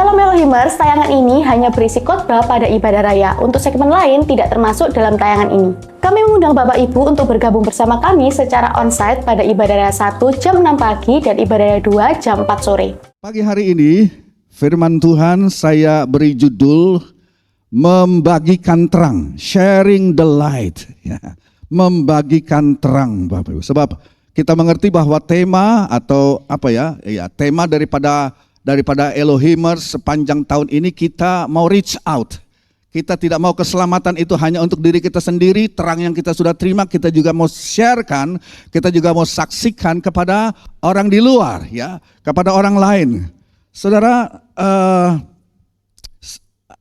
Shalom Elohimers, tayangan ini hanya berisi khotbah pada ibadah raya. Untuk segmen lain tidak termasuk dalam tayangan ini. Kami mengundang Bapak Ibu untuk bergabung bersama kami secara onsite pada ibadah raya 1 jam 6 pagi dan ibadah raya 2 jam 4 sore. Pagi hari ini, firman Tuhan saya beri judul membagikan terang, sharing the light. Ya, membagikan terang, Bapak Ibu. Sebab kita mengerti bahwa tema atau tema daripada Elohimers sepanjang tahun ini kita mau reach out. Kita tidak mau keselamatan itu hanya untuk diri kita sendiri, terang yang kita sudah terima kita juga mau sharekan, kita juga mau saksikan kepada orang di luar, ya, kepada orang lain. Saudara,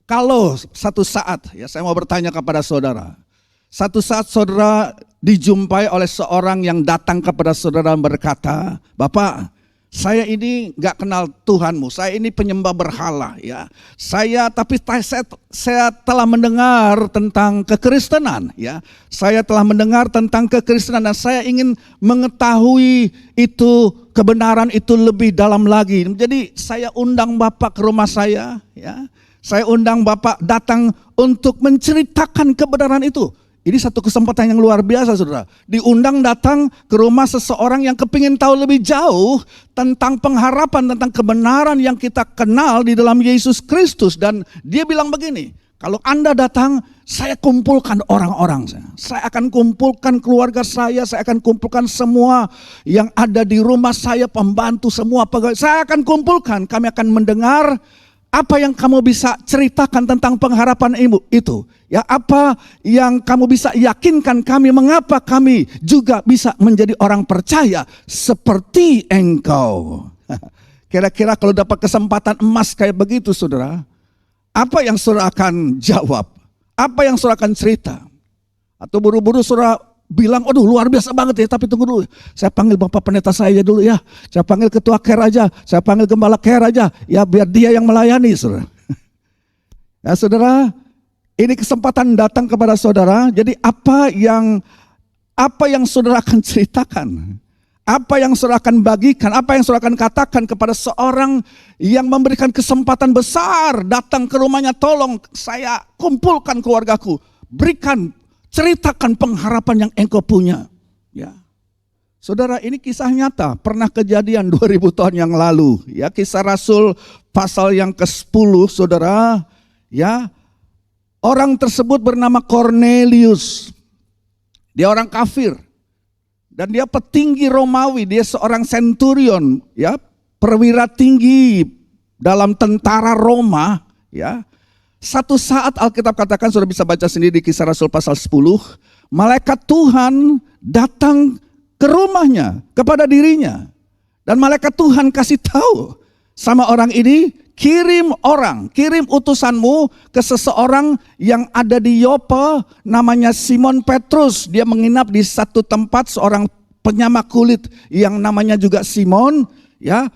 kalau satu saat, ya saya mau bertanya kepada saudara, satu saat saudara dijumpai oleh seorang yang datang kepada saudara berkata, "Bapak, saya ini gak kenal Tuhanmu, saya ini penyembah berhala, ya. Saya telah mendengar tentang kekristenan, ya. Saya telah mendengar tentang kekristenan dan saya ingin mengetahui itu kebenaran itu lebih dalam lagi. Jadi saya undang Bapak ke rumah saya, ya. Saya undang Bapak datang untuk menceritakan kebenaran itu." Ini satu kesempatan yang luar biasa, saudara. Diundang datang ke rumah seseorang yang kepingin tahu lebih jauh tentang pengharapan, tentang kebenaran yang kita kenal di dalam Yesus Kristus. Dan dia bilang begini, kalau Anda datang, saya kumpulkan orang-orang. Saya akan kumpulkan keluarga saya akan kumpulkan semua yang ada di rumah saya, pembantu semua pegawai. Saya akan kumpulkan, kami akan mendengar apa yang kamu bisa ceritakan tentang pengharapan itu? Ya, apa yang kamu bisa yakinkan kami mengapa kami juga bisa menjadi orang percaya seperti engkau? Kira-kira kalau dapat kesempatan emas kayak begitu, saudara, apa yang saudara akan jawab? Apa yang saudara akan cerita? Atau buru-buru saudara bilang, "Aduh luar biasa banget ya, tapi tunggu dulu. Saya panggil Bapak Pendeta saya dulu ya. Saya panggil Ketua Care aja, saya panggil Gembala Care aja. Ya biar dia yang melayani, saudara." Ya saudara, ini kesempatan datang kepada saudara. Jadi apa yang saudara akan ceritakan? Apa yang saudara akan bagikan? Apa yang saudara akan katakan kepada seorang yang memberikan kesempatan besar datang ke rumahnya? Tolong saya kumpulkan keluargaku. Ceritakan pengharapan yang engkau punya. Ya. Saudara, ini kisah nyata, pernah kejadian 2000 tahun yang lalu. Ya, Kisah Rasul pasal yang ke-10, saudara. Ya, orang tersebut bernama Cornelius. Dia orang kafir. Dan dia petinggi Romawi, dia seorang centurion, ya, perwira tinggi dalam tentara Roma, ya. Satu saat Alkitab katakan, sudah bisa baca sendiri di Kisah Rasul pasal 10, malaikat Tuhan datang ke rumahnya, kepada dirinya. Dan malaikat Tuhan kasih tahu sama orang ini, kirim utusanmu ke seseorang yang ada di Yopa, namanya Simon Petrus. Dia menginap di satu tempat, seorang penyama kulit yang namanya juga Simon, ya.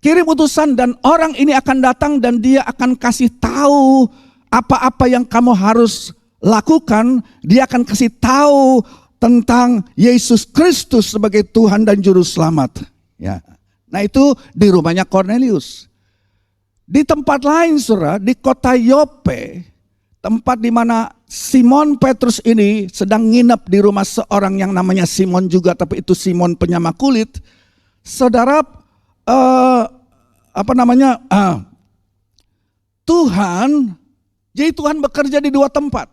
Kirim utusan dan orang ini akan datang dan dia akan kasih tahu apa-apa yang kamu harus lakukan. Dia akan kasih tahu tentang Yesus Kristus sebagai Tuhan dan Juru Selamat. Ya. Nah itu di rumahnya Cornelius. Di tempat lain, saudara, di kota Yope, tempat di mana Simon Petrus ini sedang nginep di rumah seorang yang namanya Simon juga, tapi itu Simon penyama kulit. Saudara, Tuhan bekerja di dua tempat.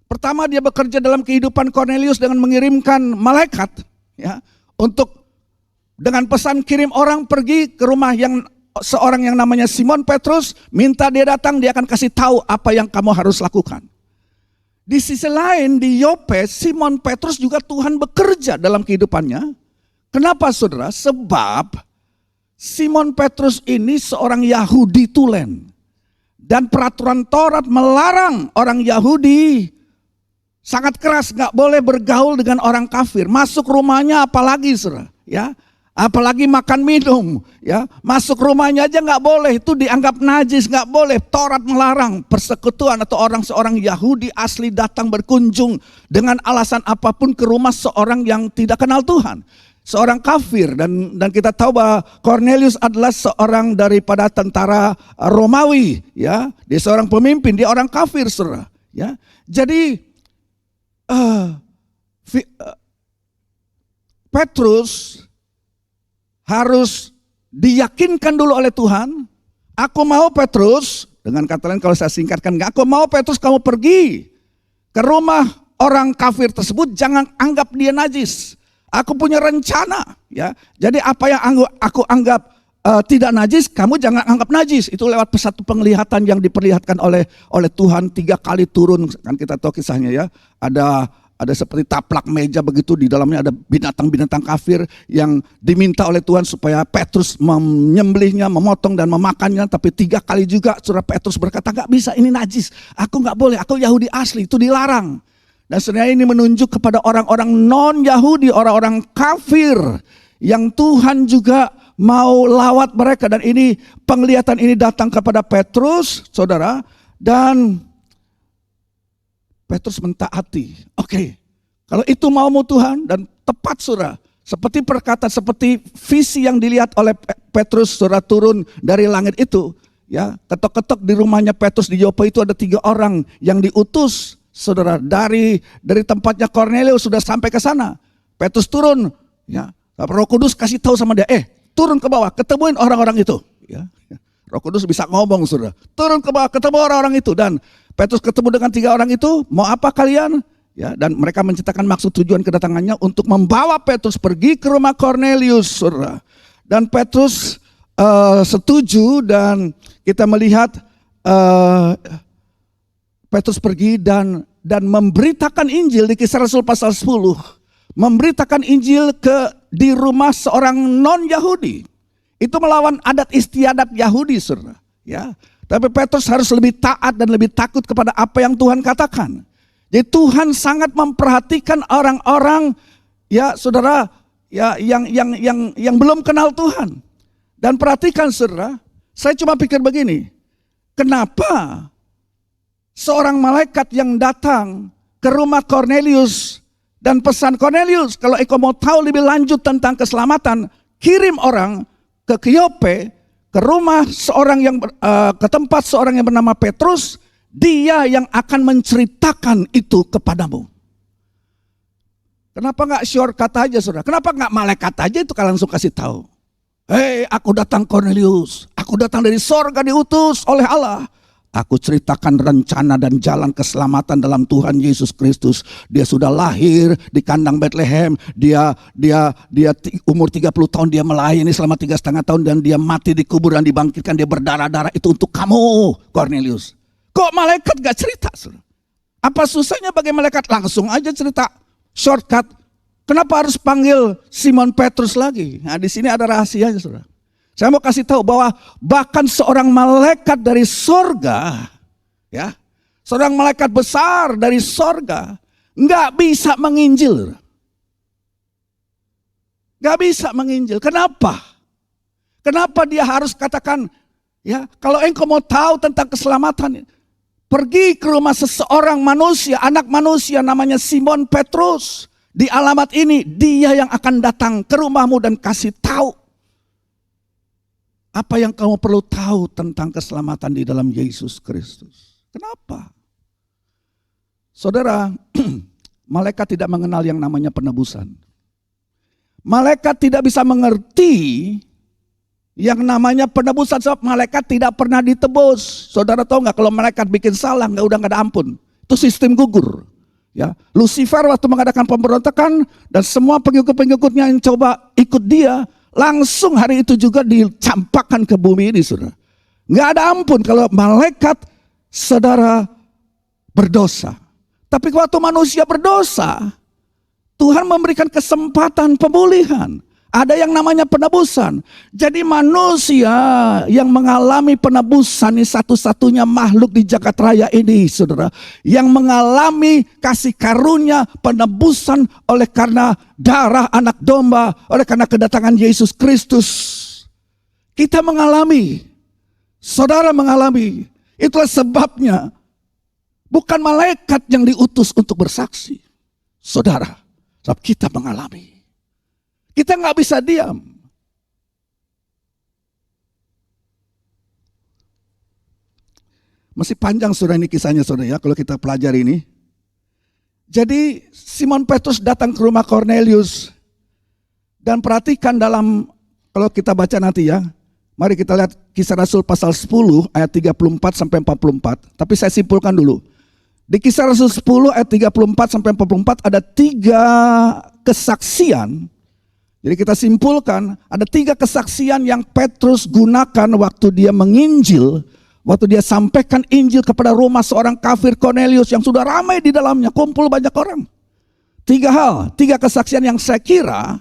Pertama, dia bekerja dalam kehidupan Cornelius dengan mengirimkan malaikat, ya, untuk dengan pesan kirim orang pergi ke rumah yang seorang yang namanya Simon Petrus, minta dia datang, dia akan kasih tahu apa yang kamu harus lakukan. Di sisi lain di Yope, Simon Petrus juga Tuhan bekerja dalam kehidupannya. Kenapa, saudara? Sebab Simon Petrus ini seorang Yahudi tulen. Dan peraturan Taurat melarang orang Yahudi sangat keras, gak boleh bergaul dengan orang kafir. Masuk rumahnya apalagi, saudara, ya, apalagi makan minum, ya, masuk rumahnya aja gak boleh, itu dianggap najis, gak boleh. Taurat melarang persekutuan atau seorang Yahudi asli datang berkunjung dengan alasan apapun ke rumah seorang yang tidak kenal Tuhan. seorang kafir, dan kita tahu bahwa Cornelius adalah seorang daripada tentara Romawi, ya. Dia seorang pemimpin, dia orang kafir, saudara, ya. Jadi Petrus harus diyakinkan dulu oleh Tuhan. Aku mau Petrus, dengan kata lain kalau saya singkatkan, aku mau Petrus kamu pergi ke rumah orang kafir tersebut, jangan anggap dia najis. Aku punya rencana, ya. Jadi apa yang aku anggap tidak najis, kamu jangan anggap najis. Itu lewat satu penglihatan yang diperlihatkan oleh Tuhan 3 kali turun. Kan kita tahu kisahnya, ya. Ada seperti taplak meja begitu, di dalamnya ada binatang-binatang kafir yang diminta oleh Tuhan supaya Petrus menyembelihnya, memotong dan memakannya. Tapi 3 kali juga saudara Petrus berkata, gak bisa, ini najis, aku gak boleh, aku Yahudi asli, itu dilarang. Dan sebenarnya ini menunjuk kepada orang-orang non-Yahudi, orang-orang kafir yang Tuhan juga mau lawat mereka. Dan ini penglihatan ini datang kepada Petrus, saudara, dan Petrus mentaati. Oke, kalau itu maumu Tuhan, dan tepat saudara, seperti perkataan, seperti visi yang dilihat oleh Petrus, saudara, turun dari langit itu, ya. Ketok-ketok di rumahnya Petrus di Yope itu ada 3 orang yang diutus, saudara, dari tempatnya Cornelius sudah sampai ke sana. Petrus turun, ya. Roh Kudus kasih tahu sama dia, turun ke bawah, ketemuin orang-orang itu, ya. Roh Kudus bisa ngomong, saudara. Turun ke bawah, ketemu orang-orang itu, dan Petrus ketemu dengan 3 orang itu, mau apa kalian? Ya, dan mereka menceritakan maksud tujuan kedatangannya untuk membawa Petrus pergi ke rumah Cornelius, saudara. Dan Petrus setuju, dan kita melihat Petrus pergi dan memberitakan Injil di Kisah Rasul pasal 10. Memberitakan Injil di rumah seorang non-Yahudi. Itu melawan adat istiadat Yahudi, saudara. Ya. Tapi Petrus harus lebih taat dan lebih takut kepada apa yang Tuhan katakan. Jadi Tuhan sangat memperhatikan orang-orang, ya saudara, ya yang belum kenal Tuhan. Dan perhatikan saudara, saya cuma pikir begini, kenapa seorang malaikat yang datang ke rumah Cornelius dan pesan, Cornelius, kalau engkau mau tahu lebih lanjut tentang keselamatan, kirim orang ke Yope, ke rumah seorang yang ke tempat seorang yang bernama Petrus, dia yang akan menceritakan itu kepadamu. Kenapa nggak shortcut aja, saudara? Kenapa nggak malaikat aja itu kalian langsung kasih tahu? Hei, aku datang Cornelius, aku datang dari sorga diutus oleh Allah. Aku ceritakan rencana dan jalan keselamatan dalam Tuhan Yesus Kristus. Dia sudah lahir di kandang Bethlehem. Dia umur 30 tahun dia melayani selama 3,5 tahun, dan dia mati di kubur dan dibangkitkan, dia berdarah-darah. Itu untuk kamu, Cornelius. Kok malaikat gak cerita? Apa susahnya bagi malaikat? Langsung aja cerita, shortcut. Kenapa harus panggil Simon Petrus lagi? Nah, di sini ada rahasianya, saudara. Saya mau kasih tahu bahwa bahkan seorang malaikat dari sorga, ya, seorang malaikat besar dari sorga, nggak bisa menginjil. Nggak bisa menginjil. Kenapa? Kenapa dia harus katakan, ya, kalau engkau mau tahu tentang keselamatan, pergi ke rumah seseorang manusia, anak manusia namanya Simon Petrus. Di alamat ini, dia yang akan datang ke rumahmu dan kasih tahu apa yang kamu perlu tahu tentang keselamatan di dalam Yesus Kristus. Kenapa? Saudara, malaikat tidak mengenal yang namanya penebusan. Malaikat tidak bisa mengerti yang namanya penebusan, sebab malaikat tidak pernah ditebus. Saudara tahu nggak, kalau malaikat bikin salah udah nggak ada ampun. Itu sistem gugur. Ya, Lucifer waktu mengadakan pemberontakan dan semua pengikut-pengikutnya yang coba ikut dia, langsung hari itu juga dicampakkan ke bumi ini, saudara. Nggak ada ampun kalau malaikat saudara berdosa. Tapi waktu manusia berdosa, Tuhan memberikan kesempatan pemulihan. Ada yang namanya penebusan. Jadi manusia yang mengalami penebusan ini satu-satunya makhluk di jagat raya ini, saudara, yang mengalami kasih karunia penebusan oleh karena darah anak domba, oleh karena kedatangan Yesus Kristus. Kita mengalami, saudara mengalami. Itulah sebabnya bukan malaikat yang diutus untuk bersaksi, saudara, sebab kita mengalami. Kita nggak bisa diam. Masih panjang saudara ini kisahnya saudara ya, kalau kita pelajari ini. Jadi Simon Petrus datang ke rumah Cornelius. Dan perhatikan dalam, kalau kita baca nanti ya, mari kita lihat Kisah Rasul pasal 10 ayat 34 sampai 44. Tapi saya simpulkan dulu. Di Kisah Rasul 10 ayat 34 sampai 44 ada 3 kesaksian. Jadi kita simpulkan ada 3 kesaksian yang Petrus gunakan waktu dia menginjil. Waktu dia sampaikan Injil kepada rumah seorang kafir Cornelius yang sudah ramai di dalamnya, kumpul banyak orang. 3 hal, 3 kesaksian yang saya kira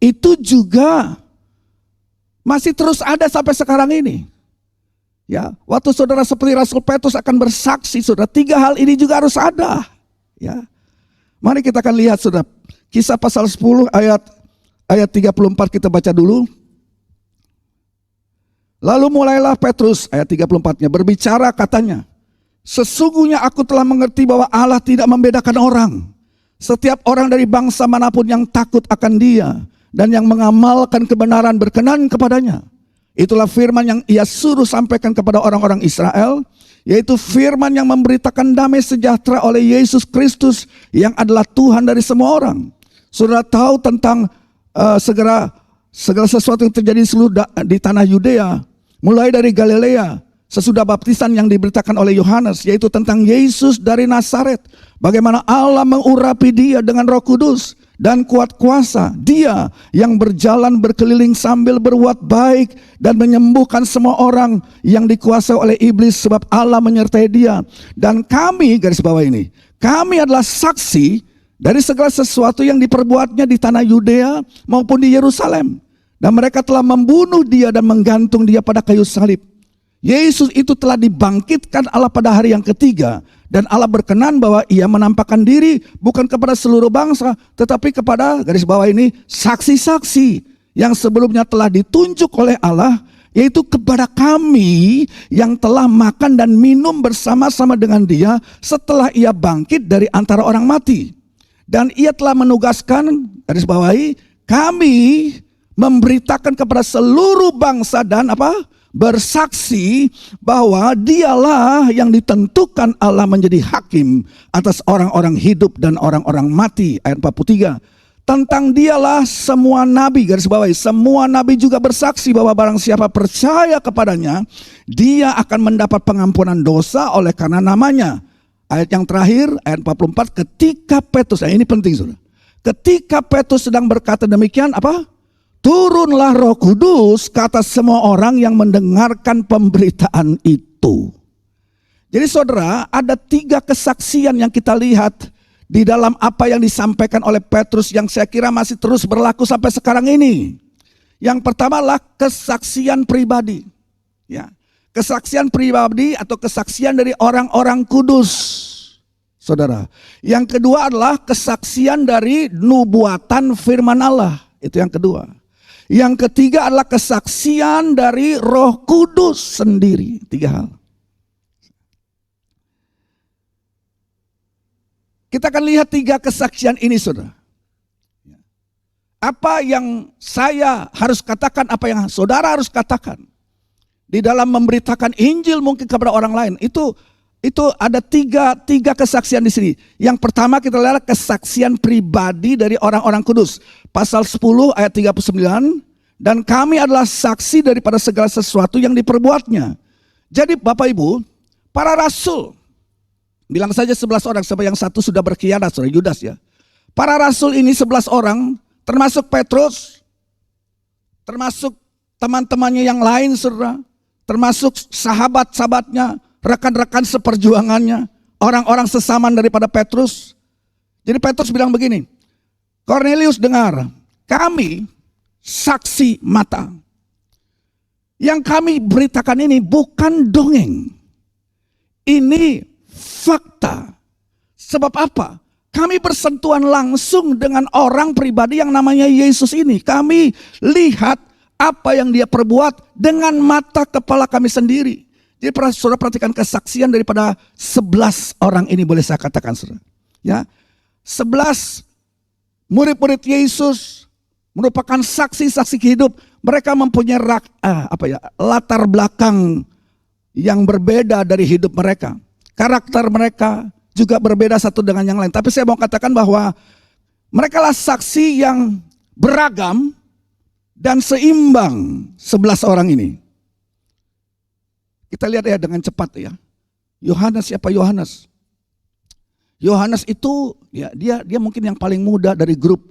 itu juga masih terus ada sampai sekarang ini. Ya, waktu saudara seperti Rasul Petrus akan bersaksi, saudara, 3 hal ini juga harus ada. Ya, mari kita akan lihat, saudara, Kisah pasal 10 ayat 34 kita baca dulu. Lalu mulailah Petrus, ayat 34-nya, berbicara katanya, sesungguhnya aku telah mengerti bahwa Allah tidak membedakan orang. Setiap orang dari bangsa manapun yang takut akan Dia dan yang mengamalkan kebenaran berkenan kepadanya. Itulah firman yang Ia suruh sampaikan kepada orang-orang Israel, yaitu firman yang memberitakan damai sejahtera oleh Yesus Kristus yang adalah Tuhan dari semua orang. Saudara tahu tentang segala sesuatu yang terjadi di tanah Yudea, mulai dari Galilea, sesudah baptisan yang diberitakan oleh Yohanes, yaitu tentang Yesus dari Nazaret. Bagaimana Allah mengurapi Dia dengan Roh Kudus dan kuat kuasa. Dia yang berjalan berkeliling sambil berbuat baik dan menyembuhkan semua orang yang dikuasai oleh iblis, sebab Allah menyertai Dia. Dan kami, garis bawah ini, kami adalah saksi dari segala sesuatu yang diperbuatnya di tanah Yudea maupun di Yerusalem. Dan mereka telah membunuh Dia dan menggantung Dia pada kayu salib. Yesus itu telah dibangkitkan Allah pada hari yang ketiga. Dan Allah berkenan bahwa Ia menampakkan diri bukan kepada seluruh bangsa, tetapi kepada, garis bawah ini, saksi-saksi yang sebelumnya telah ditunjuk oleh Allah, yaitu kepada kami yang telah makan dan minum bersama-sama dengan Dia setelah Ia bangkit dari antara orang mati. Dan Ia telah menugaskan, garis bawahi, kami memberitakan kepada seluruh bangsa dan bersaksi bahwa Dialah yang ditentukan Allah menjadi hakim atas orang-orang hidup dan orang-orang mati. Ayat 43. Tentang Dialah semua nabi, garis bawahi, semua nabi juga bersaksi bahwa barang siapa percaya kepadanya, dia akan mendapat pengampunan dosa oleh karena namanya. Ayat yang terakhir, ayat 44, ketika Petrus, ini penting saudara, ketika Petrus sedang berkata demikian, turunlah Roh Kudus ke atas semua orang yang mendengarkan pemberitaan itu. Jadi saudara, ada 3 kesaksian yang kita lihat di dalam apa yang disampaikan oleh Petrus yang saya kira masih terus berlaku sampai sekarang ini. Yang pertama adalah kesaksian pribadi. Ya. Kesaksian pribadi atau kesaksian dari orang-orang kudus, saudara. Yang kedua adalah kesaksian dari nubuatan firman Allah. Itu yang kedua. Yang ketiga adalah kesaksian dari Roh Kudus sendiri. 3 hal. Kita akan lihat 3 kesaksian ini, saudara. Apa yang saya harus katakan, apa yang saudara harus katakan di dalam memberitakan Injil mungkin kepada orang lain, itu ada tiga kesaksian di sini. Yang pertama kita lihat kesaksian pribadi dari orang-orang kudus. Pasal 10 ayat 39, dan kami adalah saksi daripada segala sesuatu yang diperbuatnya. Jadi Bapak Ibu, para rasul, bilang saja 11 orang, sebab yang satu sudah berkhianat, saudara, Yudas ya. Para rasul ini 11 orang, termasuk Petrus, termasuk teman-temannya yang lain, saudara, termasuk sahabat-sahabatnya, rekan-rekan seperjuangannya, orang-orang sesaman daripada Petrus. Jadi Petrus bilang begini, Cornelius dengar, kami saksi mata. Yang kami beritakan ini bukan dongeng. Ini fakta. Sebab apa? Kami bersentuhan langsung dengan orang pribadi yang namanya Yesus ini. Kami lihat apa yang Dia perbuat dengan mata kepala kami sendiri. Jadi saudara perhatikan kesaksian daripada 11 orang ini, boleh saya katakan saudara. Ya, 11 murid-murid Yesus, merupakan saksi-saksi hidup. Mereka mempunyai latar belakang yang berbeda dari hidup mereka. Karakter mereka juga berbeda satu dengan yang lain. Tapi saya mau katakan bahwa mereka lah saksi yang beragam dan seimbang 11 orang ini. Kita lihat ya dengan cepat ya. Yohanes, siapa Yohanes? Yohanes itu ya dia mungkin yang paling muda dari grup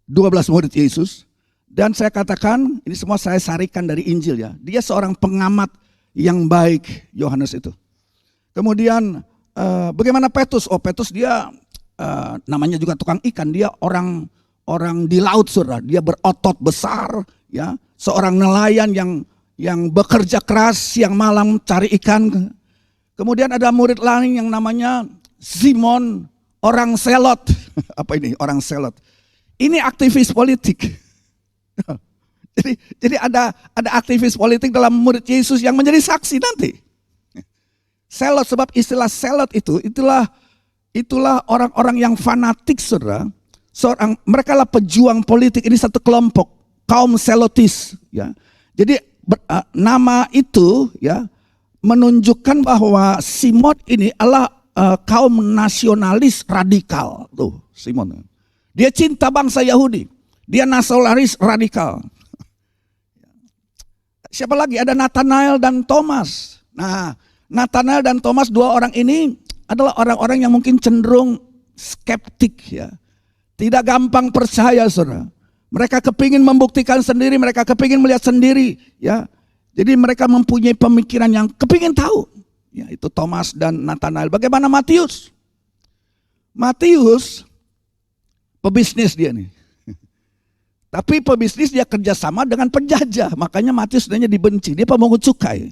12 murid Yesus. Dan saya katakan, ini semua saya sarikan dari Injil ya. Dia seorang pengamat yang baik, Yohanes itu. Kemudian bagaimana Petrus? Oh, Petrus dia namanya juga tukang ikan. Dia orang di laut, saudara. Dia berotot besar, ya. Seorang nelayan yang bekerja keras siang malam cari ikan. Kemudian ada murid lain yang namanya Simon, orang Selot. Apa ini? Orang Selot. Ini aktivis politik. Jadi ada aktivis politik dalam murid Yesus yang menjadi saksi nanti. Selot, sebab istilah Selot itulah orang-orang yang fanatik, saudara. Mereka lah pejuang politik. Ini satu kelompok kaum Selotis. Ya. Jadi nama itu ya menunjukkan bahwa Simon ini adalah kaum nasionalis radikal. Tuh Simon. Dia cinta bangsa Yahudi. Dia nasionalis radikal. Siapa lagi? Ada Nathanael dan Thomas. Nah, Nathanael dan Thomas, dua orang ini adalah orang-orang yang mungkin cenderung skeptik ya. Tidak gampang percaya, saudara. Mereka kepingin membuktikan sendiri, mereka kepingin melihat sendiri ya. Jadi mereka mempunyai pemikiran yang kepingin tahu. Ya, itu Thomas dan Nathanael. Bagaimana Matius? Matius pebisnis dia nih. Tapi pebisnis dia kerjasama dengan penjajah. Makanya Matius sebenarnya dibenci. Dia pemungut cukai.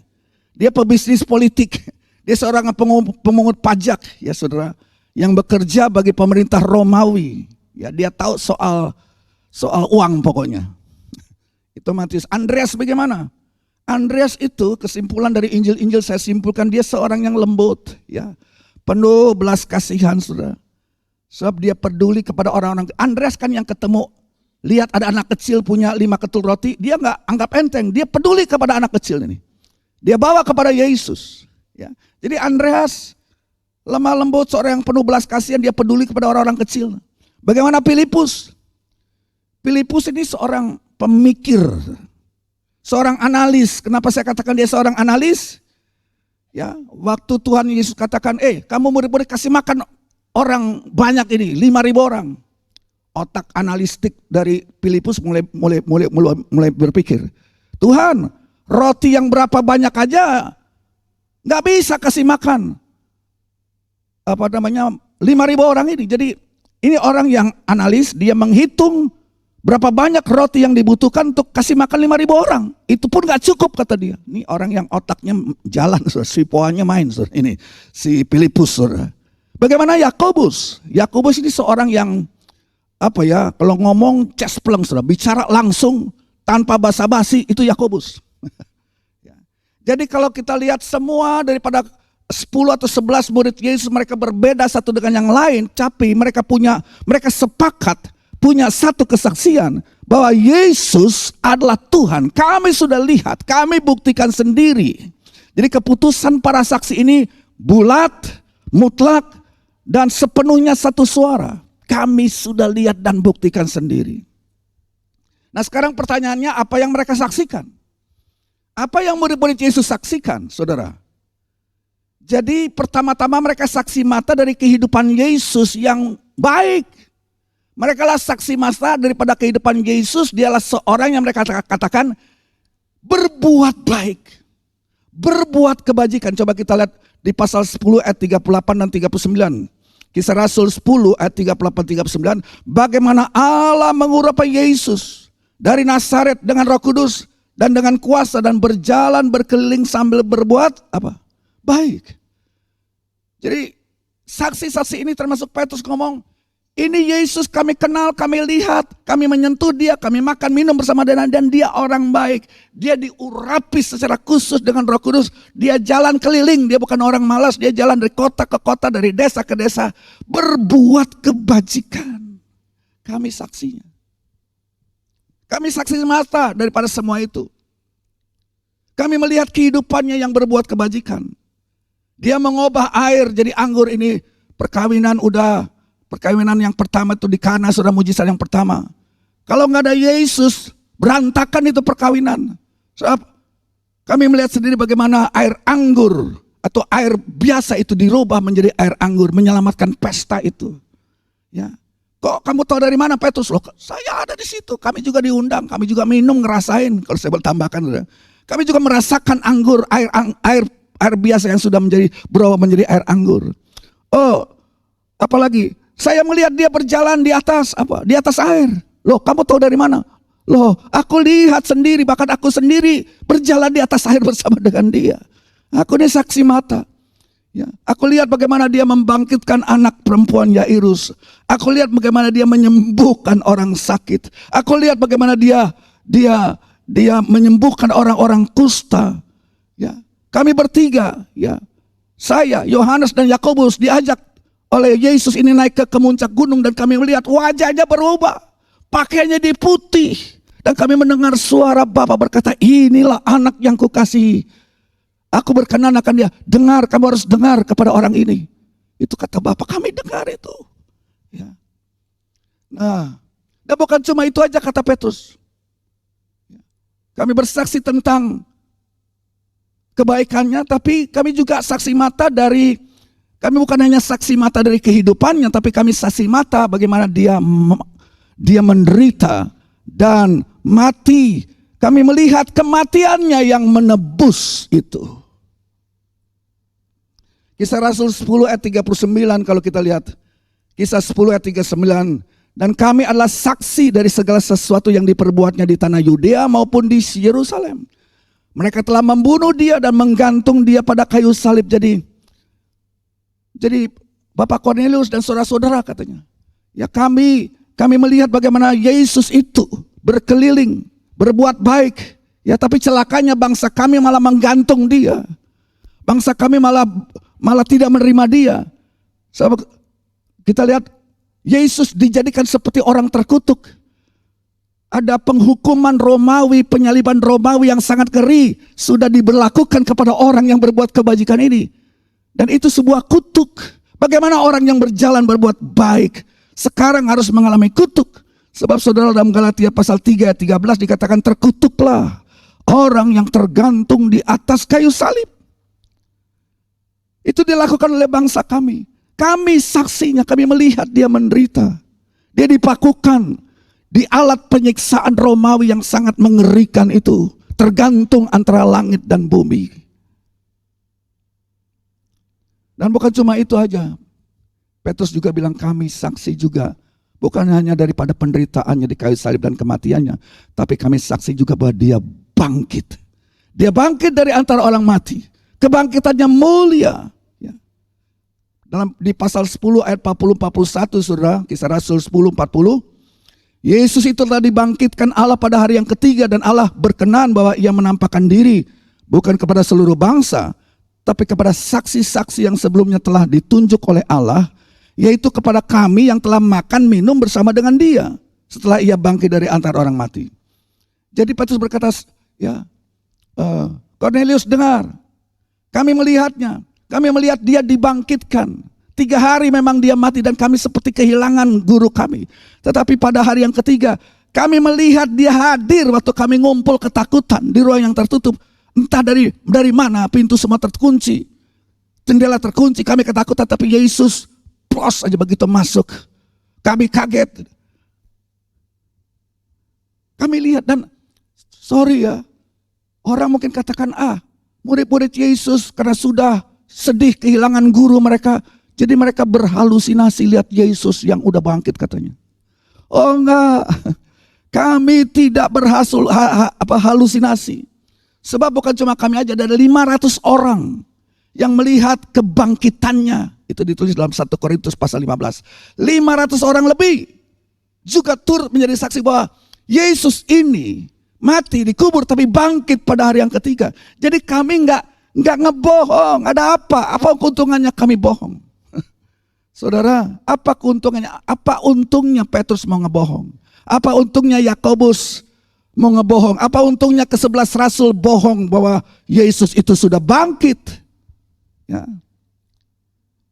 Dia pebisnis politik. Dia seorang pemungut pajak, ya saudara. Yang bekerja bagi pemerintah Romawi. Ya, dia tahu soal uang pokoknya. Itu Matius. Andreas bagaimana? Andreas itu kesimpulan dari Injil-Injil saya simpulkan dia seorang yang lembut. Ya, penuh belas kasihan, saudara. Sebab dia peduli kepada orang-orang. Andreas kan yang ketemu, lihat ada anak kecil punya 5 ketul roti, dia nggak anggap enteng, dia peduli kepada anak kecil ini. Dia bawa kepada Yesus. Ya. Jadi Andreas lemah lembut, seorang yang penuh belas kasihan, dia peduli kepada orang-orang kecil. Bagaimana Filipus? Filipus ini seorang pemikir, seorang analis. Kenapa saya katakan dia seorang analis? Ya, waktu Tuhan Yesus katakan, kamu murid-murid kasih makan orang banyak ini, 5.000 orang. Otak analistik dari Filipus mulai berpikir, Tuhan, roti yang berapa banyak aja nggak bisa kasih makan 5.000 orang ini. Jadi ini orang yang analis, dia menghitung berapa banyak roti yang dibutuhkan untuk kasih makan 5.000 orang. Itu pun nggak cukup kata dia. Ini orang yang otaknya jalan, si poanya main. Ini si Filipus. Bagaimana Yakobus? Yakobus ini seorang yang kalau ngomong cespleng, bicara langsung tanpa basa-basi, itu Yakobus. Jadi kalau kita lihat semua daripada 10 atau 11 murid Yesus, mereka berbeda satu dengan yang lain, tapi mereka sepakat punya satu kesaksian bahwa Yesus adalah Tuhan. Kami sudah lihat, kami buktikan sendiri. Jadi keputusan para saksi ini bulat, mutlak, dan sepenuhnya satu suara. Kami sudah lihat dan buktikan sendiri. Nah sekarang pertanyaannya, apa yang mereka saksikan? Apa yang murid-murid Yesus saksikan, saudara? Jadi pertama-tama mereka saksi mata dari kehidupan Yesus yang baik. Mereka lah saksi mata daripada kehidupan Yesus. Dialah seorang yang mereka katakan berbuat baik, berbuat kebajikan. Coba kita lihat di pasal 10 ayat 38 dan 39. Kisah Rasul 10 ayat 38-39. Bagaimana Allah mengurapi Yesus dari Nazaret dengan Roh Kudus dan dengan kuasa, dan berjalan berkeliling sambil berbuat apa? Baik. Jadi saksi-saksi ini termasuk Petrus ngomong, ini Yesus kami kenal, kami lihat, kami menyentuh dia, kami makan minum bersama dia, dan dia orang baik. Dia diurapi secara khusus dengan Roh Kudus. Dia jalan keliling, dia bukan orang malas, dia jalan dari kota ke kota, dari desa ke desa, berbuat kebajikan. Kami saksinya. Kami saksi mata daripada semua itu. Kami melihat kehidupannya yang berbuat kebajikan. Dia mengubah air jadi anggur. Ini perkawinan yang pertama itu di Kana, sudah mujizat yang pertama. Kalau nggak ada Yesus, berantakan itu perkawinan. Sebab kami melihat sendiri bagaimana air anggur atau air biasa itu dirubah menjadi air anggur, menyelamatkan pesta itu. Ya. Kok kamu tahu dari mana, Petrus? Loh, saya ada di situ. Kami juga diundang, kami juga minum, ngerasain. Kalau saya boleh tambahkan, kami juga merasakan anggur, air biasa yang sudah berubah menjadi air anggur. Oh, apalagi saya melihat dia berjalan di atas air. Loh, kamu tahu dari mana? Loh, aku lihat sendiri, bahkan aku sendiri berjalan di atas air bersama dengan dia. Aku ini saksi mata. Ya, aku lihat bagaimana dia membangkitkan anak perempuan Yairus. Aku lihat bagaimana dia menyembuhkan orang sakit. Aku lihat bagaimana dia menyembuhkan orang-orang kusta. Ya, kami bertiga, ya, saya, Yohanes dan Yakobus diajak oleh Yesus ini naik ke kemuncak gunung, dan kami melihat wajahnya berubah, pakaiannya diputih, dan kami mendengar suara Bapa berkata, inilah anak yang kukasihi. Aku berkenan akan dia. Dengar, kamu harus dengar kepada orang ini. Itu kata Bapa, kami dengar itu. Ya. Nah, dan bukan cuma itu aja kata Petrus. Kami bersaksi tentang kebaikannya, tapi kami juga saksi mata kami bukan hanya saksi mata dari kehidupannya, tapi kami saksi mata bagaimana dia menderita dan mati. Kami melihat kematiannya yang menebus itu. Kisah Rasul 10 ayat 39 kalau kita lihat. Kisah 10 ayat 39. Dan kami adalah saksi dari segala sesuatu yang diperbuatnya di tanah Yudea maupun di Yerusalem. Mereka telah membunuh dia dan menggantung dia pada kayu salib. Jadi Bapak Cornelius dan saudara-saudara katanya. Ya kami melihat bagaimana Yesus itu berkeliling, berbuat baik. Ya tapi celakanya bangsa kami malah menggantung dia. Bangsa kami malah tidak menerima dia. Sebab kita lihat Yesus dijadikan seperti orang terkutuk. Ada penghukuman Romawi, penyaliban Romawi yang sangat ngeri sudah diberlakukan kepada orang yang berbuat kebajikan ini. Dan itu sebuah kutuk. Bagaimana orang yang berjalan berbuat baik sekarang harus mengalami kutuk. Sebab saudara, dalam Galatia pasal 3 ayat 13 dikatakan terkutuklah orang yang tergantung di atas kayu salib. Itu dilakukan oleh bangsa kami. Kami saksinya, kami melihat dia menderita. Dia dipakukan di alat penyiksaan Romawi yang sangat mengerikan itu. Tergantung antara langit dan bumi. Dan bukan cuma itu aja. Petrus juga bilang kami saksi juga. Bukan hanya daripada penderitaannya di kayu salib dan kematiannya. Tapi kami saksi juga bahwa dia bangkit. Dia bangkit dari antara orang mati. Kebangkitannya mulia. Di pasal 10 ayat 40-41 saudara, Kisah Rasul 10-40, Yesus itu telah dibangkitkan Allah pada hari yang ketiga, dan Allah berkenan bahwa ia menampakkan diri bukan kepada seluruh bangsa, tapi kepada saksi-saksi yang sebelumnya telah ditunjuk oleh Allah, yaitu kepada kami yang telah makan minum bersama dengan dia setelah ia bangkit dari antara orang mati. Jadi Petrus berkata, ya Cornelius dengar, kami melihatnya. Kami melihat dia dibangkitkan. 3 hari memang dia mati dan kami seperti kehilangan guru kami. Tetapi pada hari yang ketiga kami melihat dia hadir waktu kami ngumpul ketakutan di ruang yang tertutup. Entah dari mana, pintu semua terkunci, jendela terkunci, kami ketakutan. Tapi Yesus plos aja begitu masuk. Kami kaget. Kami lihat dan sorry ya, orang mungkin katakan murid-murid Yesus karena sudah sedih kehilangan guru mereka, jadi mereka berhalusinasi lihat Yesus yang udah bangkit katanya. Oh enggak, kami tidak halusinasi. Sebab bukan cuma kami aja, ada 500 orang yang melihat kebangkitannya. Itu ditulis dalam 1 Korintus pasal 15. 500 orang lebih juga turut menjadi saksi bahwa Yesus ini mati, dikubur, tapi bangkit pada hari yang ketiga. Jadi kami enggak ngebohong. Ada apa? Apa keuntungannya kami bohong? Saudara, apa keuntungannya? Apa untungnya Petrus mau ngebohong? Apa untungnya Yakobus mau ngebohong. Apa untungnya ke-11 rasul bohong bahwa Yesus itu sudah bangkit? Ya.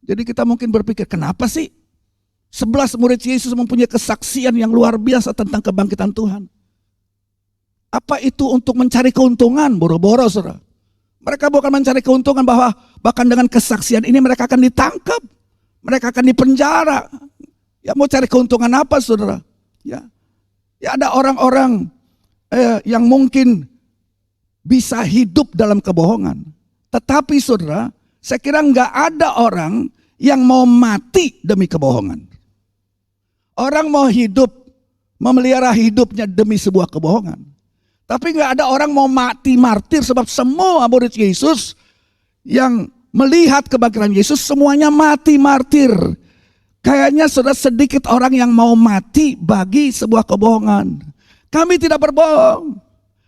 Jadi kita mungkin berpikir, kenapa sih 11 murid Yesus mempunyai kesaksian yang luar biasa tentang kebangkitan Tuhan? Apa itu untuk mencari keuntungan? Boro-boro, saudara. Mereka bukan mencari keuntungan, bahwa bahkan dengan kesaksian ini mereka akan ditangkap, mereka akan dipenjara. Ya, mau cari keuntungan apa, saudara? Ya, ada orang-orang yang mungkin bisa hidup dalam kebohongan. Tetapi saudara, saya kira nggak ada orang yang mau mati demi kebohongan. Orang mau hidup, memelihara hidupnya demi sebuah kebohongan. Tapi nggak ada orang mau mati martir, sebab semua murid Yesus yang melihat kebangkitan Yesus semuanya mati martir. Kayaknya sudah sedikit orang yang mau mati bagi sebuah kebohongan. Kami tidak berbohong,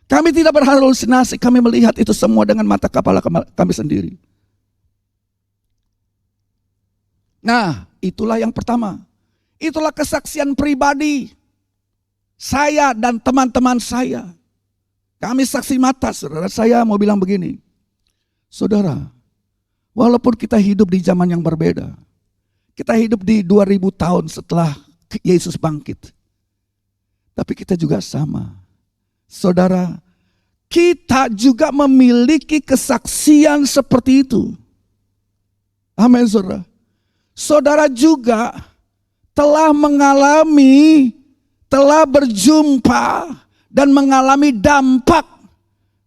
kami tidak berhalusinasi, kami melihat itu semua dengan mata kepala kami sendiri. Nah, itulah yang pertama. Itulah kesaksian pribadi saya dan teman-teman saya. Kami saksi mata, saudara. Saya mau bilang begini, saudara, walaupun kita hidup di zaman yang berbeda, kita hidup di 2000 tahun setelah Yesus bangkit, tapi kita juga sama. Saudara, kita juga memiliki kesaksian seperti itu. Amin, saudara. Saudara juga telah mengalami, telah berjumpa dan mengalami dampak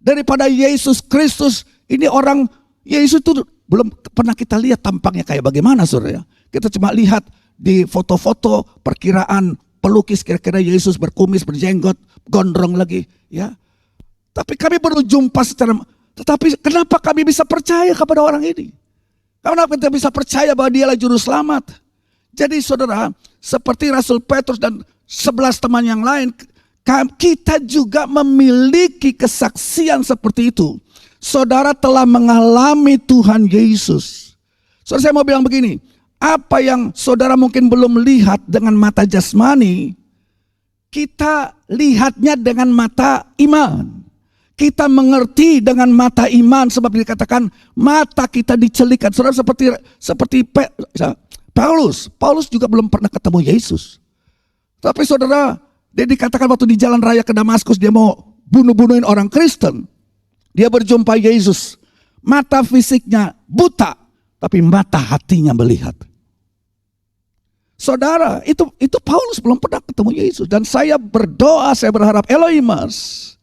daripada Yesus Kristus. Ini orang, Yesus itu belum pernah kita lihat tampaknya kayak bagaimana, saudara. Kita cuma lihat di foto-foto perkiraan pelukis, kira-kira Yesus berkumis, berjenggot, gondrong lagi, ya. Tapi kami baru jumpa secara, tetapi kenapa kami bisa percaya kepada orang ini? Kenapa kita bisa percaya bahwa dialah juru selamat? Jadi saudara, seperti Rasul Petrus dan 11 teman yang lain, kita juga memiliki kesaksian seperti itu. Saudara telah mengalami Tuhan Yesus. Saudara, saya mau bilang begini, apa yang saudara mungkin belum lihat dengan mata jasmani, kita lihatnya dengan mata iman. Kita mengerti dengan mata iman, sebab dikatakan mata kita dicelikan. Saudara, seperti Paulus. Paulus juga belum pernah ketemu Yesus. Tapi saudara, dia dikatakan waktu di jalan raya ke Damaskus, dia mau bunuh-bunuhin orang Kristen. Dia berjumpa Yesus. Mata fisiknya buta, tapi mata hatinya melihat. Saudara, itu Paulus belum pernah ketemu Yesus. Dan saya berdoa, saya berharap Elohimas,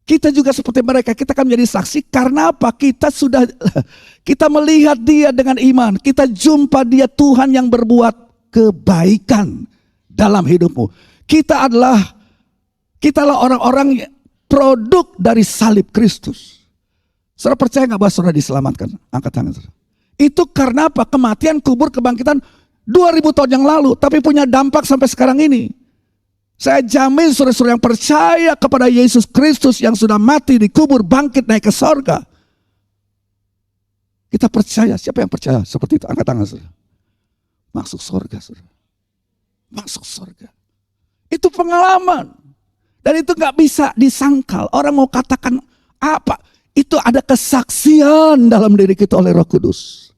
kita juga seperti mereka, kita akan menjadi saksi. Karena apa? Kita melihat dia dengan iman. Kita jumpa dia, Tuhan yang berbuat kebaikan dalam hidupmu. Kitalah orang-orang produk dari salib Kristus. Saudara percaya gak bahwa saudara diselamatkan? Angkat tangan saudara. Itu karena apa? Kematian, kubur, kebangkitan 2000 tahun yang lalu, tapi punya dampak sampai sekarang ini. Saya jamin saudara-saudara yang percaya kepada Yesus Kristus yang sudah mati, dikubur, bangkit, naik ke sorga. Kita percaya. Siapa yang percaya seperti itu? Angkat tangan saudara. Masuk sorga, saudara. Masuk sorga. Itu pengalaman. Dan itu gak bisa disangkal. Orang mau katakan apa? Itu ada kesaksian dalam diri kita oleh Roh Kudus.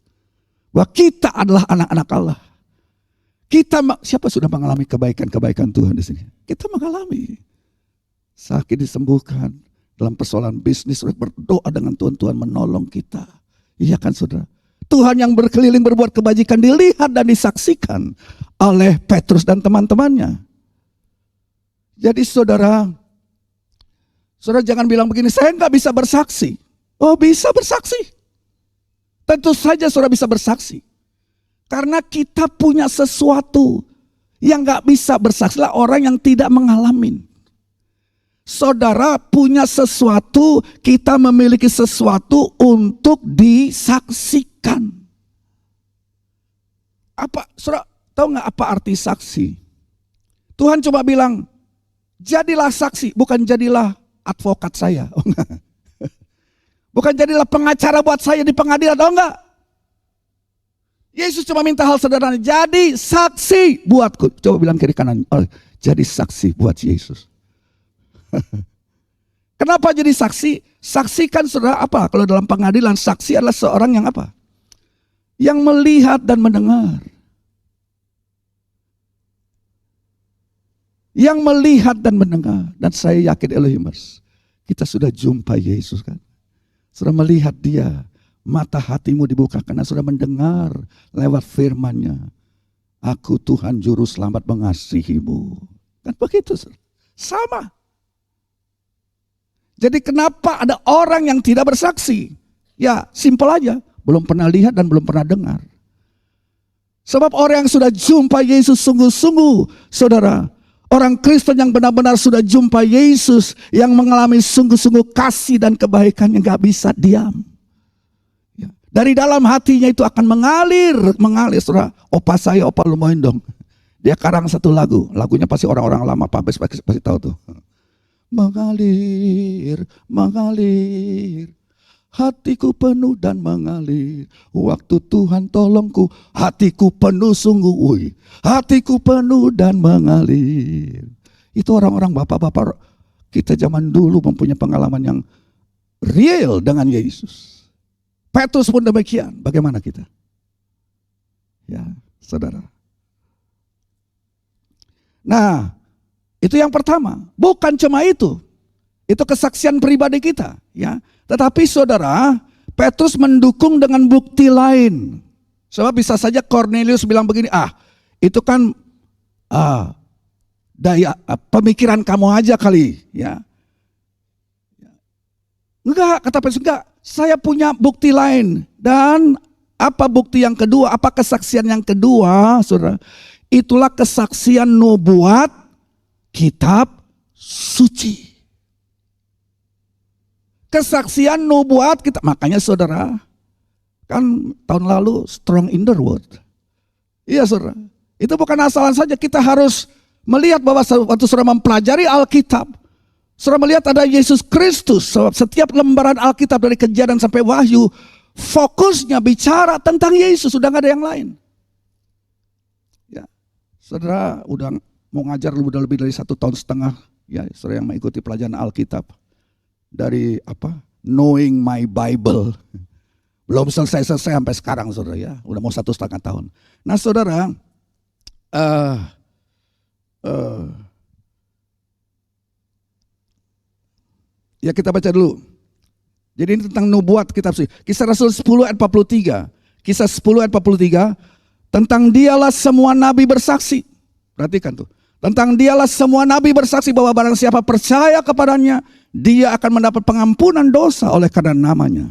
Bahwa kita adalah anak-anak Allah. Siapa sudah mengalami kebaikan-kebaikan Tuhan di sini? Kita mengalami. Sakit disembuhkan, dalam persoalan bisnis berdoa dengan Tuhan menolong kita. Iya kan saudara? Tuhan yang berkeliling berbuat kebajikan dilihat dan disaksikan oleh Petrus dan teman-temannya. Jadi saudara jangan bilang begini, saya nggak bisa bersaksi. Oh, bisa bersaksi. Tentu saja saudara bisa bersaksi. Karena kita punya sesuatu yang gak bisa bersaksilah orang yang tidak mengalami. Saudara punya sesuatu, kita memiliki sesuatu untuk disaksikan. Apa, saudara tahu gak apa arti saksi? Tuhan coba bilang, jadilah saksi, bukan jadilah advokat saya. Oh, enggak. Bukan jadilah pengacara buat saya di pengadilan, oh enggak. Yesus cuma minta hal sederhana, jadi saksi buatku. Coba bilang kiri kanan, oh, jadi saksi buat Yesus. Kenapa jadi saksi? Saksi kan saudara apa? Kalau dalam pengadilan saksi adalah seorang yang apa? Yang melihat dan mendengar. Yang melihat dan mendengar. Dan saya yakin Elohimers, kita sudah jumpa Yesus kan. Sudah melihat dia. Mata hatimu dibuka karena sudah mendengar lewat firman-Nya. Aku Tuhan Juru Selamat mengasihimu. Kan begitu. Sama. Jadi kenapa ada orang yang tidak bersaksi? Ya simpel aja. Belum pernah lihat dan belum pernah dengar. Sebab orang yang sudah jumpa Yesus sungguh-sungguh, saudara, orang Kristen yang benar-benar sudah jumpa Yesus, yang mengalami sungguh-sungguh kasih dan kebaikan yang gak bisa diam. Ya. Dari dalam hatinya itu akan mengalir, saudara. Opa saya, Opa Lumoin dong. Dia karang satu lagu, lagunya pasti orang-orang lama, Pak Bes pasti tahu tuh. Mengalir, mengalir, hatiku penuh dan mengalir. Waktu Tuhan tolongku, hatiku penuh sungguh, hatiku penuh dan mengalir. Itu orang-orang bapak-bapak kita zaman dulu mempunyai pengalaman yang real dengan Yesus. Petrus pun demikian. Bagaimana kita? Ya, saudara. Nah, itu yang pertama. Bukan cuma itu. Itu kesaksian pribadi kita, ya. Tetapi saudara, Petrus mendukung dengan bukti lain. Sebab bisa saja Cornelius bilang begini, itu kan pemikiran kamu aja kali, ya. Enggak, kata Petrus, enggak. Saya punya bukti lain. Dan apa bukti yang kedua? Apa kesaksian yang kedua, saudara? Itulah kesaksian nubuat kitab suci. Kesaksian nubuat kita. Makanya saudara, kan tahun lalu strong in the word. Iya saudara, itu bukan asalan saja. Kita harus melihat bahwa waktu saudara mempelajari Alkitab, saudara melihat ada Yesus Kristus. Setiap lembaran Alkitab dari Kejadian sampai Wahyu, fokusnya bicara tentang Yesus, sudah gak ada yang lain. Ya, saudara udah mau ngajar udah lebih dari 1,5 tahun. Ya, saudara yang mengikuti pelajaran Alkitab. Dari apa? Knowing my Bible. Belum selesai sampai sekarang saudara ya. Udah mau 1,5 tahun. Nah saudara, ya kita baca dulu. Jadi ini tentang nubuat kitab suci. Kisah Rasul 10 ayat 43. Kisah 10 ayat 43. Tentang dialah semua nabi bersaksi. Perhatikan tuh. Tentang dialah semua nabi bersaksi bahwa barang siapa percaya kepadanya, dia akan mendapat pengampunan dosa oleh karena namanya.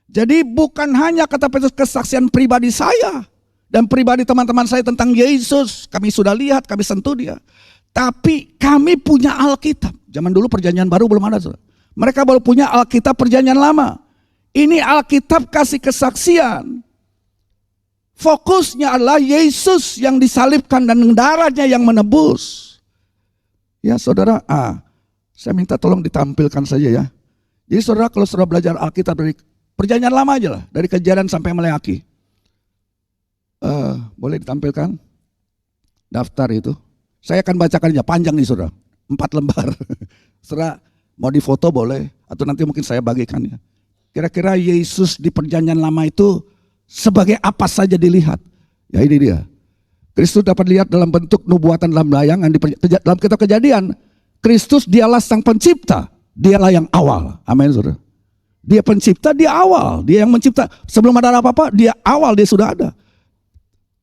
Jadi bukan hanya kata Petrus kesaksian pribadi saya dan pribadi teman-teman saya tentang Yesus. Kami sudah lihat, kami sentuh dia. Tapi kami punya Alkitab. Zaman dulu perjanjian baru belum ada. Mereka baru punya Alkitab perjanjian lama. Ini Alkitab kasih kesaksian. Fokusnya adalah Yesus yang disalibkan dan darahnya yang menebus. Ya saudara, saya minta tolong ditampilkan saja ya. Jadi saudara kalau saudara belajar Alkitab dari perjanjian lama aja lah. Dari Kejadian sampai Maleaki. Boleh ditampilkan daftar itu. Saya akan bacakannya, panjang nih saudara. 4 lembar. Saudara mau difoto boleh. Atau nanti mungkin saya bagikan ya. Kira-kira Yesus di perjanjian lama itu sebagai apa saja dilihat. Ya ini dia. Kristus dapat lihat dalam bentuk nubuatan dalam layangan. Dalam kitab Kejadian, Kristus dialah sang pencipta. Dialah yang awal. Amin saudara. Dia pencipta, dia awal. Dia yang mencipta. Sebelum ada apa-apa, dia awal, dia sudah ada.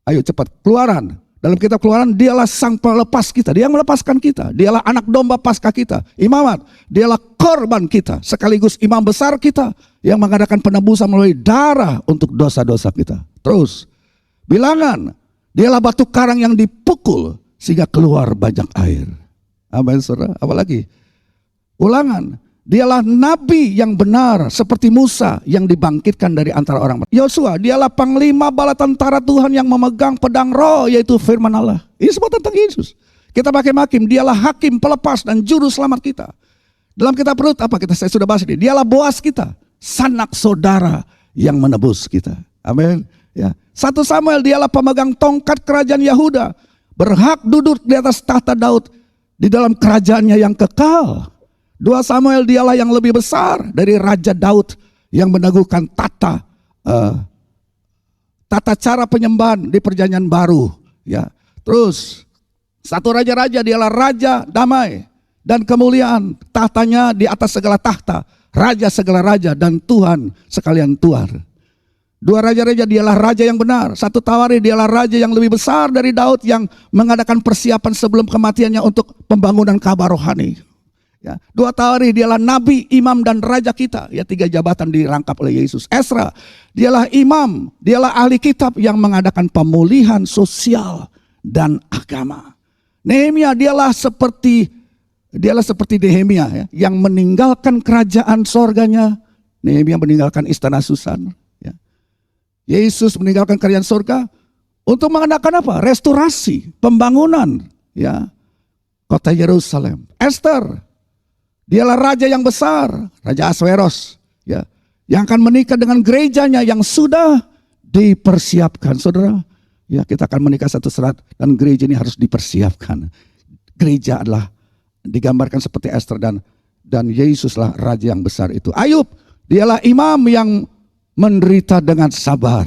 Ayo cepat, Keluaran. Dalam kitab Keluaran, dialah sang pelepas kita. Dia yang melepaskan kita. Dialah anak domba Paskah kita. Imamat, dialah korban kita. Sekaligus imam besar kita. Yang mengadakan penebusan melalui darah untuk dosa-dosa kita. Terus, Bilangan, dialah batu karang yang dipukul sehingga keluar banyak air. Amin saudara. Apalagi? Ulangan, dialah nabi yang benar seperti Musa yang dibangkitkan dari antara orang. Yosua, dialah panglima bala tentara Tuhan yang memegang pedang roh, yaitu firman Allah. Ini semua tentang Yesus. Kita pakai hakim, dialah hakim pelepas dan juru selamat kita. Dalam kitab Rut apa saya sudah bahas ini. Dialah Boas kita, sanak saudara yang menebus kita. Amin. Ya. 1 Samuel, dialah pemegang tongkat kerajaan Yehuda, berhak duduk di atas tahta Daud. di dalam kerajaannya yang kekal. 2 Samuel dialah yang lebih besar dari Raja Daud yang meneguhkan tata cara penyembahan di perjanjian baru. Ya, terus 1 Raja-Raja dialah Raja damai dan kemuliaan, tahtanya di atas segala tahta, Raja segala raja dan Tuhan sekalian Tuhan. 2 Raja-Raja dialah Raja yang benar. 1 Tawarikh dialah Raja yang lebih besar dari Daud yang mengadakan persiapan sebelum kematiannya untuk pembangunan Ka'bah rohani. Ya, 2 Tawarikh dialah Nabi, Imam dan Raja kita. Ya, 3 jabatan dirangkap oleh Yesus. Esra dialah imam, dialah ahli kitab yang mengadakan pemulihan sosial dan agama. Nehemia dialah seperti Nehemia ya, yang meninggalkan kerajaan sorganya. Nehemia meninggalkan istana Susan. Ya. Yesus meninggalkan kerajaan sorga untuk mengadakan apa? Restorasi, pembangunan ya, kota Yerusalem. Esther dialah raja yang besar, Raja Ahasveros ya, yang akan menikah dengan gerejanya yang sudah dipersiapkan. Saudara, ya, kita akan menikah satu serat dan gereja ini harus dipersiapkan. Gereja adalah digambarkan seperti Esther dan Yesuslah raja yang besar itu. Ayub dialah imam yang menderita dengan sabar.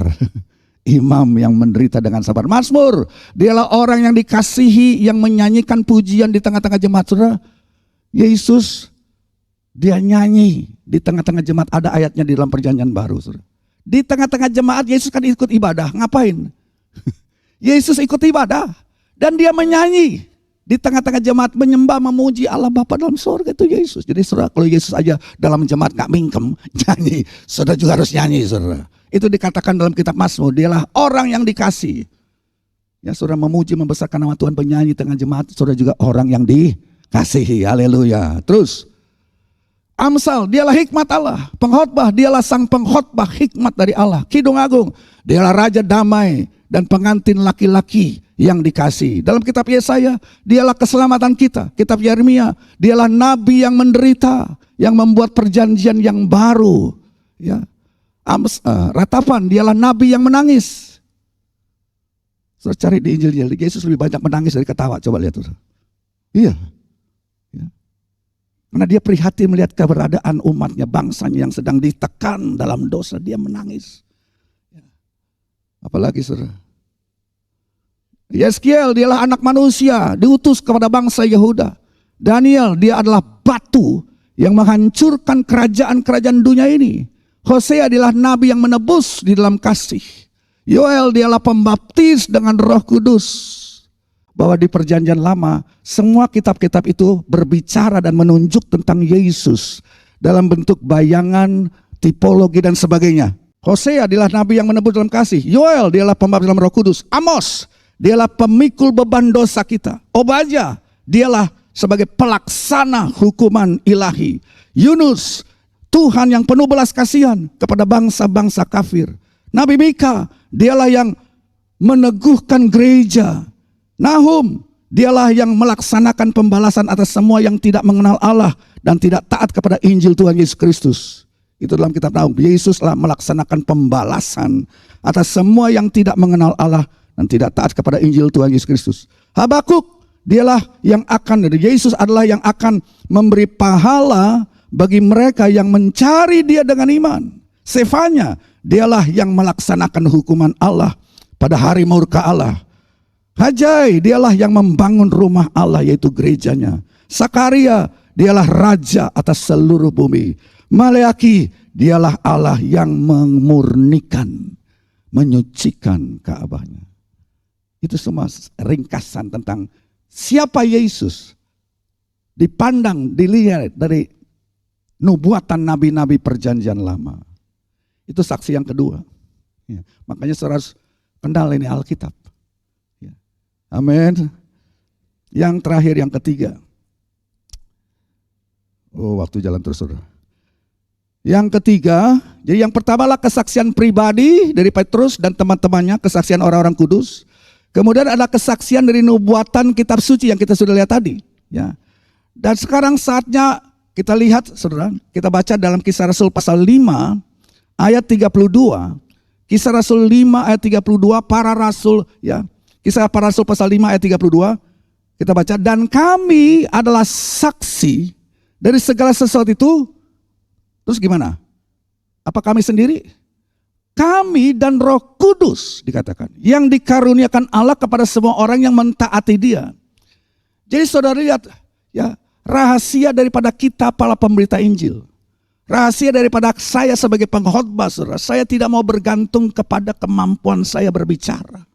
Imam yang menderita dengan sabar. Mazmur dialah orang yang dikasihi, yang menyanyikan pujian di tengah-tengah jemaat. Saudara, Yesus dia nyanyi di tengah-tengah jemaat. Ada ayatnya di dalam perjanjian baru. Saudara. Di tengah-tengah jemaat Yesus kan ikut ibadah. Ngapain? Yesus ikut ibadah dan dia menyanyi di tengah-tengah jemaat, menyembah, memuji Allah Bapa dalam surga. Itu Yesus. Jadi saudara, kalau Yesus aja dalam jemaat gak mingkem nyanyi, saudara juga harus nyanyi. Saudara, itu dikatakan dalam kitab Mazmur, dialah orang yang dikasih. Ya, saudara memuji, membesarkan nama Tuhan, penyanyi tengah jemaat, saudara juga orang yang dikasihi. Haleluya. Terus Amsal dialah hikmat Allah. Pengkhotbah dialah sang pengkhotbah hikmat dari Allah. Kidung Agung dialah raja damai dan pengantin laki-laki yang dikasih. Dalam kitab Yesaya dialah keselamatan kita. Kitab Yeremia dialah nabi yang menderita, yang membuat perjanjian yang baru. Ya. Ratapan dialah nabi yang menangis. Saudara cari di Injil, Yesus lebih banyak menangis dari ketawa. Coba lihat. Iya. Ya. Karena dia prihatin melihat keberadaan umatnya, bangsanya yang sedang ditekan dalam dosa. Dia menangis. Ya. Apalagi saudara, Yeskiel dialah anak manusia, diutus kepada bangsa Yehuda. Daniel dia adalah batu yang menghancurkan kerajaan-kerajaan dunia ini. Hosea adalah nabi yang menebus di dalam kasih. Yoel dialah pembaptis dengan Roh Kudus. Bahwa di perjanjian lama semua kitab-kitab itu berbicara dan menunjuk tentang Yesus dalam bentuk bayangan, tipologi dan sebagainya. Hosea adalah nabi yang menebus dalam kasih. Yoel dialah pembaptis dalam Roh Kudus. Amos dialah pemikul beban dosa kita. Obadya dialah sebagai pelaksana hukuman ilahi. Yunus, Tuhan yang penuh belas kasihan kepada bangsa-bangsa kafir. Nabi Mika dialah yang meneguhkan gereja. Nahum dialah yang melaksanakan pembalasan atas semua yang tidak mengenal Allah dan tidak taat kepada Injil Tuhan Yesus Kristus. Itu dalam kitab Nahum. Yesuslah melaksanakan pembalasan atas semua yang tidak mengenal Allah dan tidak taat kepada Injil Tuhan Yesus Kristus. Habakuk dialah yang akan, Yesus adalah yang akan memberi pahala bagi mereka yang mencari dia dengan iman. Sefanya dialah yang melaksanakan hukuman Allah pada hari murka Allah. Hagai dialah yang membangun rumah Allah, yaitu gerejanya. Sakaria dialah raja atas seluruh bumi. Maleaki dialah Allah yang memurnikan, menyucikan Ka'bahnya. Itu semua ringkasan tentang siapa Yesus dipandang, dilihat dari nubuatan nabi-nabi perjanjian lama. Itu saksi yang kedua. Ya, makanya saudara harus kenal ini Alkitab. Ya. Amin. Yang terakhir, yang ketiga. Oh, waktu jalan terus saudara. Yang ketiga, jadi yang pertama adalah kesaksian pribadi dari Petrus dan teman-temannya, kesaksian orang-orang kudus. Kemudian ada kesaksian dari nubuatan kitab suci yang kita sudah lihat tadi. Ya. Dan sekarang saatnya kita lihat saudara, kita baca dalam Kisah Rasul pasal 5 ayat 32. Kisah Rasul 5 ayat 32, para rasul ya. Kisah para rasul pasal 5 ayat 32. Kita baca, dan kami adalah saksi dari segala sesuatu itu. Terus gimana? Apa kami sendiri? Kami dan Roh Kudus dikatakan, yang dikaruniakan Allah kepada semua orang yang mentaati Dia. Jadi saudara lihat, ya, rahasia daripada kita para pemberita Injil. Rahasia daripada saya sebagai pengkhotbah, saudara. Saya tidak mau bergantung kepada kemampuan saya berbicara.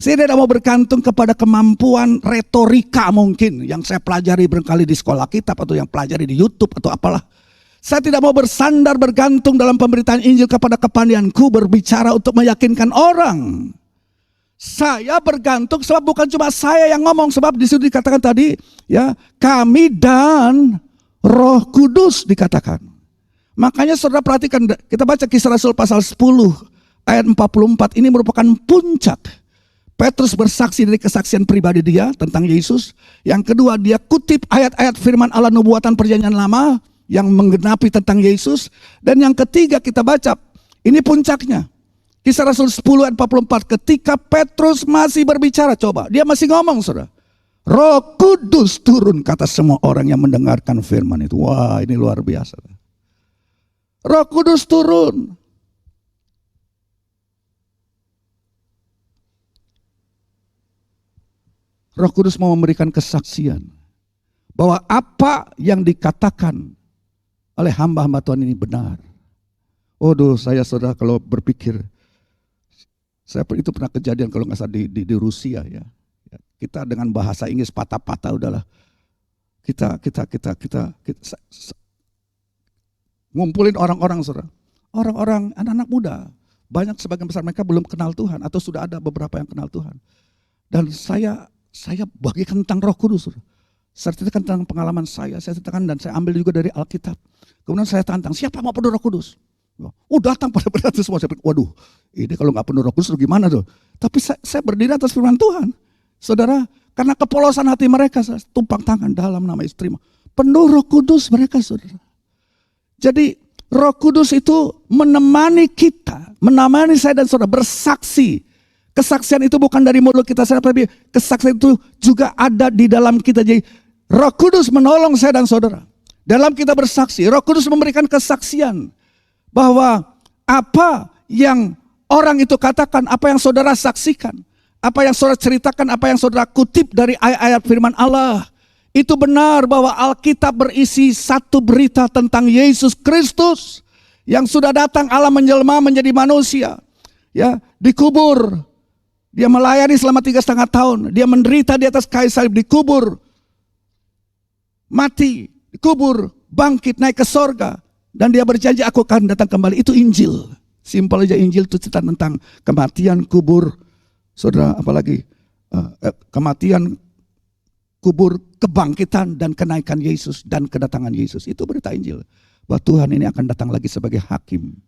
Saya tidak mau bergantung kepada kemampuan retorika mungkin yang saya pelajari berkali di sekolah kitab atau yang pelajari di YouTube atau apalah. Saya tidak mau bersandar bergantung dalam pemberitaan Injil kepada kepandaianku berbicara untuk meyakinkan orang. Saya bergantung sebab bukan cuma saya yang ngomong, sebab di situ dikatakan tadi, ya, kami dan Roh Kudus dikatakan. Makanya saudara perhatikan, kita baca Kisah Rasul pasal 10 ayat 44, ini merupakan puncak. Petrus bersaksi dari kesaksian pribadi dia tentang Yesus. Yang kedua, dia kutip ayat-ayat firman Allah nubuatan perjanjian lama yang menggenapi tentang Yesus. Dan yang ketiga kita baca, ini puncaknya. Kisah Rasul 10 ayat 44, ketika Petrus masih berbicara, coba, dia masih ngomong, saudara. Roh Kudus turun, kata semua orang yang mendengarkan firman itu. Wah, ini luar biasa. Roh Kudus turun. Roh Kudus mau memberikan kesaksian bahwa apa yang dikatakan oleh hamba-hamba Tuhan ini benar. Waduh, saya saudara kalau berpikir, saya itu pernah kejadian kalau nggak salah di Rusia ya. Kita dengan bahasa Inggris patah-patah udahlah. Kita ngumpulin orang-orang, saudara. Orang-orang, anak-anak muda. Banyak sebagian besar mereka belum kenal Tuhan atau sudah ada beberapa yang kenal Tuhan. Dan saya bagikan tentang Roh Kudus, saudara. Saya ceritakan tentang pengalaman saya ceritakan dan saya ambil juga dari Alkitab. Kemudian saya tantang, siapa mau penuh Roh Kudus? Datang pada itu semua. Saya pikir, waduh, ini kalau nggak penuh Roh Kudus gimana tuh? Tapi saya berdiri atas firman Tuhan. Saudara, karena kepolosan hati mereka, saya tumpang tangan dalam nama Yesus, terima. Penuh Roh Kudus mereka, saudara. Jadi Roh Kudus itu menemani kita, menemani saya dan saudara bersaksi. Kesaksian itu bukan dari mulut kita, tapi kesaksian itu juga ada di dalam kita. Jadi Roh Kudus menolong saya dan saudara. Dalam kita bersaksi, Roh Kudus memberikan kesaksian bahwa apa yang orang itu katakan, apa yang saudara saksikan, apa yang saudara ceritakan, apa yang saudara kutip dari ayat-ayat firman Allah, itu benar bahwa Alkitab berisi satu berita tentang Yesus Kristus yang sudah datang Allah menjelma menjadi manusia, ya, dikubur, dia melayani selama 3,5 tahun, dia menderita di atas kayu salib, dikubur, mati, dikubur, bangkit, naik ke sorga, dan dia berjanji aku akan datang kembali. Itu Injil. Simpel aja, Injil itu cerita tentang kematian, kubur, saudara, apalagi kematian, kubur, kebangkitan, dan kenaikan Yesus, dan kedatangan Yesus. Itu berita Injil. Bahwa Tuhan ini akan datang lagi sebagai hakim.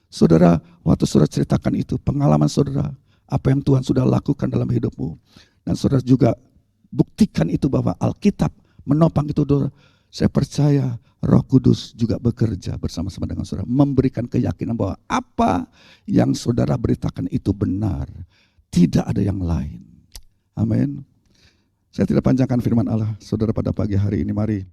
Saudara, waktu saudara ceritakan itu, pengalaman saudara, apa yang Tuhan sudah lakukan dalam hidupmu. Dan saudara juga buktikan itu bahwa Alkitab menopang itu, saudara. Saya percaya Roh Kudus juga bekerja bersama-sama dengan saudara, memberikan keyakinan bahwa apa yang saudara beritakan itu benar, tidak ada yang lain. Amin. Saya tidak panjangkan firman Allah, saudara, pada pagi hari ini. Mari